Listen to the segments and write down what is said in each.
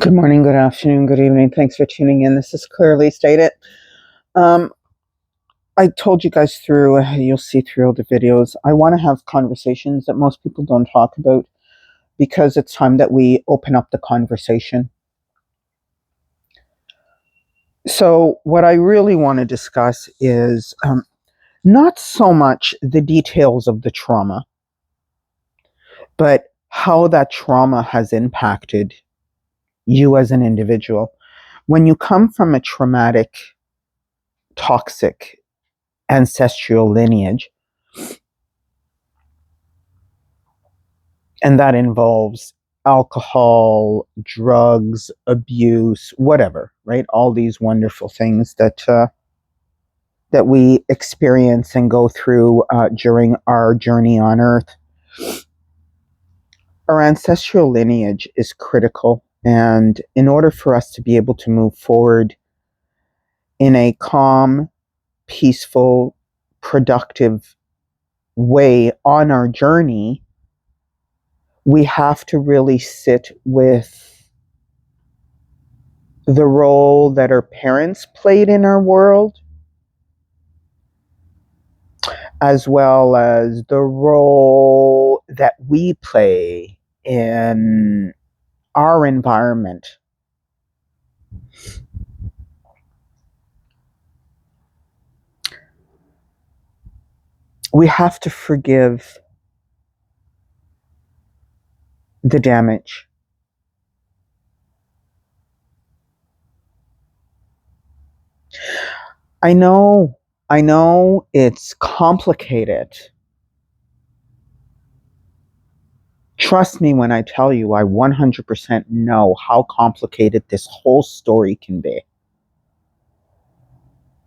Good morning, good afternoon, good evening. Thanks for tuning in. This is Clearly Stated. Um, I told you guys you'll see through all the videos, I want to have conversations that most people don't talk about because it's time that we open up the conversation. So, what I really want to discuss is not so much the details of the trauma, but how that trauma has impacted you as an individual. When you come from a traumatic, toxic, ancestral lineage, and that involves alcohol, drugs, abuse, whatever, right? All these wonderful things that we experience and go through during our journey on Earth. Our ancestral lineage is critical, and in order for us to be able to move forward in a calm, peaceful, productive way on our journey, we have to really sit with the role that our parents played in our world, as well as the role that we play in our environment. We have to forgive the damage. I know it's complicated. Trust me when I tell you, I 100% know how complicated this whole story can be.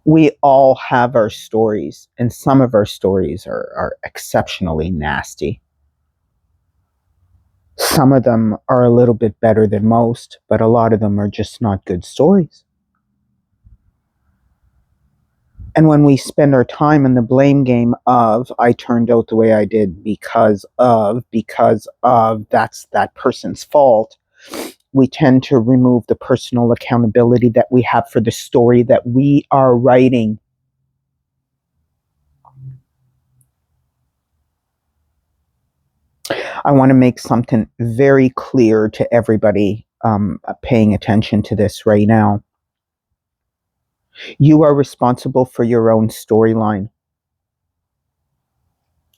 We all have our stories, and some of our stories are exceptionally nasty. Some of them are a little bit better than most, but a lot of them are just not good stories. And when we spend our time in the blame game of, I turned out the way I did because that's that person's fault, we tend to remove the personal accountability that we have for the story that we are writing. I want to make something very clear to everybody paying attention to this right now. You are responsible for your own storyline.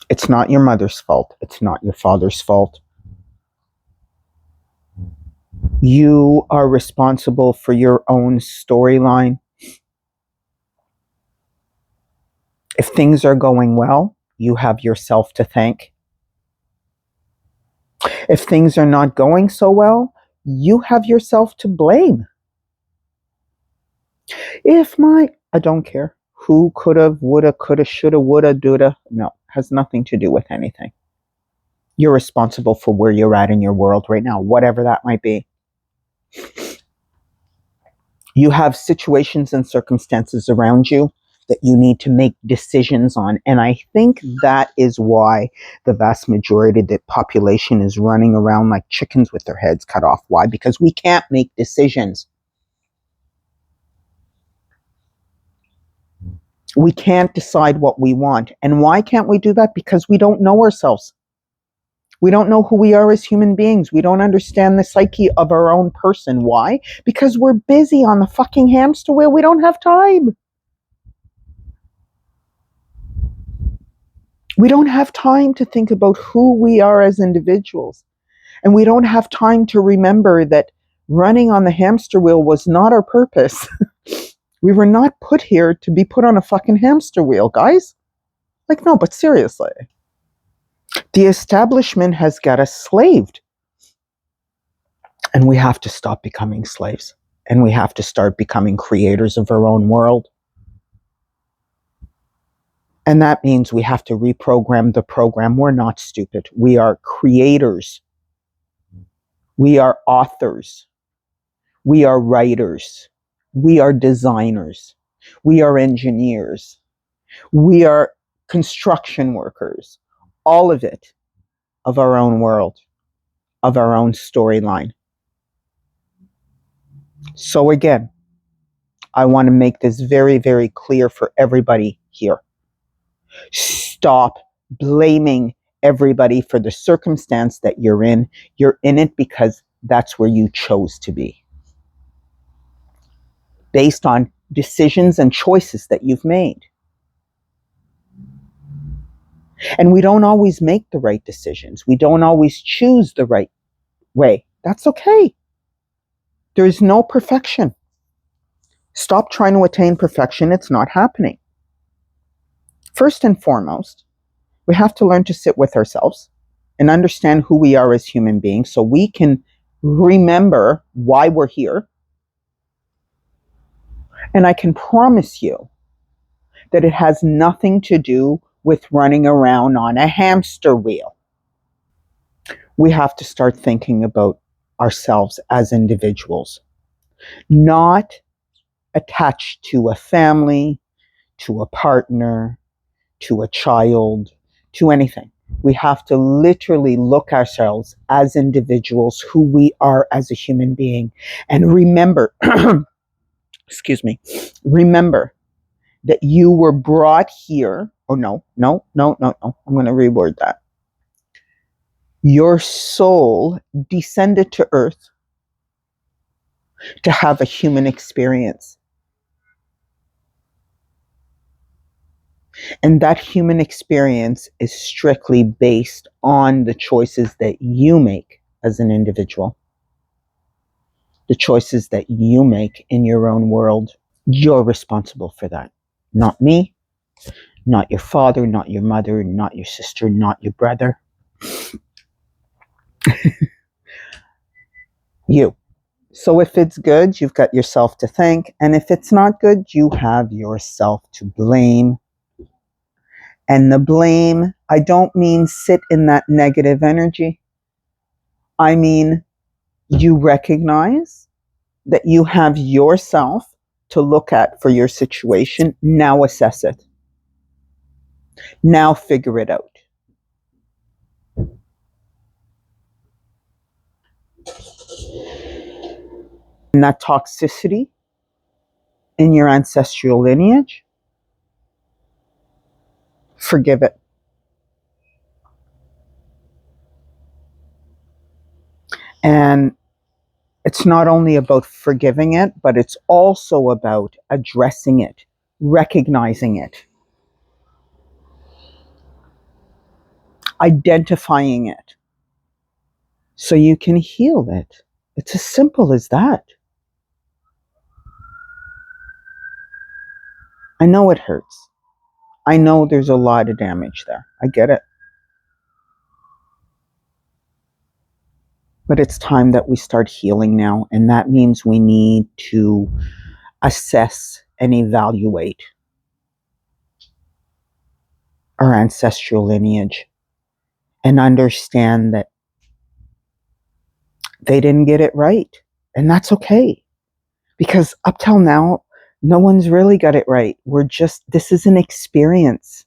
It's not your mother's fault. It's not your father's fault. You are responsible for your own storyline. If things are going well, you have yourself to thank. If things are not going so well, you have yourself to blame. I don't care who could have, woulda, coulda, shoulda, woulda, doulda. No, has nothing to do with anything. You're responsible for where you're at in your world right now, whatever that might be. You have situations and circumstances around you that you need to make decisions on. And I think that is why the vast majority of the population is running around like chickens with their heads cut off. Why? Because we can't make decisions. We can't decide what we want. And why can't we do that? Because we don't know ourselves. We don't know who we are as human beings. We don't understand the psyche of our own person. Why? Because we're busy on the fucking hamster wheel. We don't have time. We don't have time to think about who we are as individuals. And we don't have time to remember that running on the hamster wheel was not our purpose. We were not put here to be put on a fucking hamster wheel, guys. Like, no, but seriously. The establishment has got us slaved. And we have to stop becoming slaves. And we have to start becoming creators of our own world. And that means we have to reprogram the program. We're not stupid. We are creators. We are authors. We are writers. We are designers. We are engineers. We are construction workers. All of it of our own world, of our own storyline. So again, I want to make this very, very clear for everybody here. Stop blaming everybody for the circumstance that you're in. You're in it because that's where you chose to be, based on decisions and choices that you've made. And we don't always make the right decisions. We don't always choose the right way. That's okay. There's no perfection. Stop trying to attain perfection. It's not happening. First and foremost, we have to learn to sit with ourselves and understand who we are as human beings so we can remember why we're here. And I can promise you that it has nothing to do with running around on a hamster wheel. We have to start thinking about ourselves as individuals, not attached to a family, to a partner, to a child, to anything. We have to literally look ourselves as individuals, who we are as a human being, and remember, excuse me, remember that you were brought here. Oh, no. I'm going to reword that. Your soul descended to earth to have a human experience. And that human experience is strictly based on the choices that you make as an individual, the choices that you make in your own world. You're responsible for that. Not me, not your father, not your mother, not your sister, not your brother. You. So if it's good, you've got yourself to thank. And if it's not good, you have yourself to blame. And the blame, I don't mean sit in that negative energy. I mean, you recognize that you have yourself to look at for your situation. Now assess it. Now figure it out. And that toxicity in your ancestral lineage, forgive it. And it's not only about forgiving it, but it's also about addressing it, recognizing it, identifying it, so you can heal it. It's as simple as that. I know it hurts. I know there's a lot of damage there. I get it. But it's time that we start healing now, and that means we need to assess and evaluate our ancestral lineage and understand that they didn't get it right. And that's okay. Because up till now, no one's really got it right. This is an experience.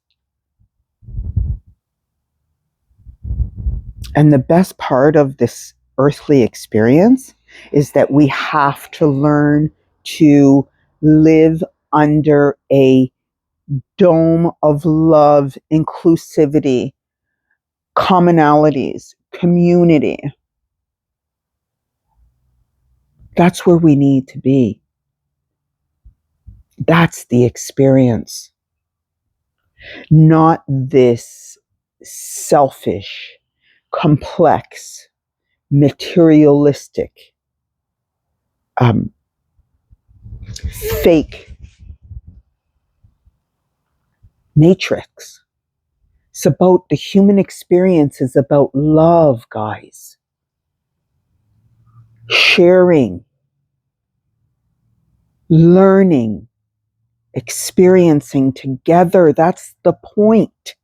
And the best part of this earthly experience is that we have to learn to live under a dome of love, inclusivity, commonalities, community. That's where we need to be. That's the experience. Not this selfish, complex, materialistic, fake matrix. It's about the human experience is about love, guys. Sharing, learning, experiencing together. That's the point.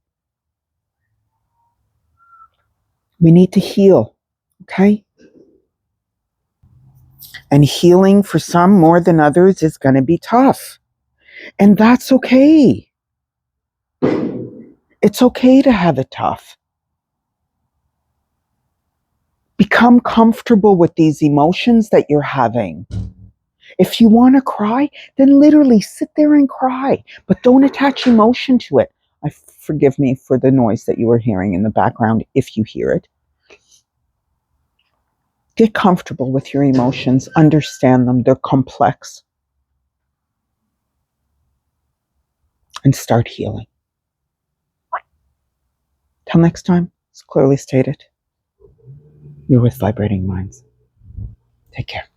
We need to heal, okay? And healing for some more than others is going to be tough. And that's okay. It's okay to have it tough. Become comfortable with these emotions that you're having. If you want to cry, then literally sit there and cry, but don't attach emotion to it. Forgive me for the noise that you were hearing in the background if you hear it. Get comfortable with your emotions, understand them, they're complex, and start healing. Till next time, it's clearly stated, you're with Vibrating Minds. Take care.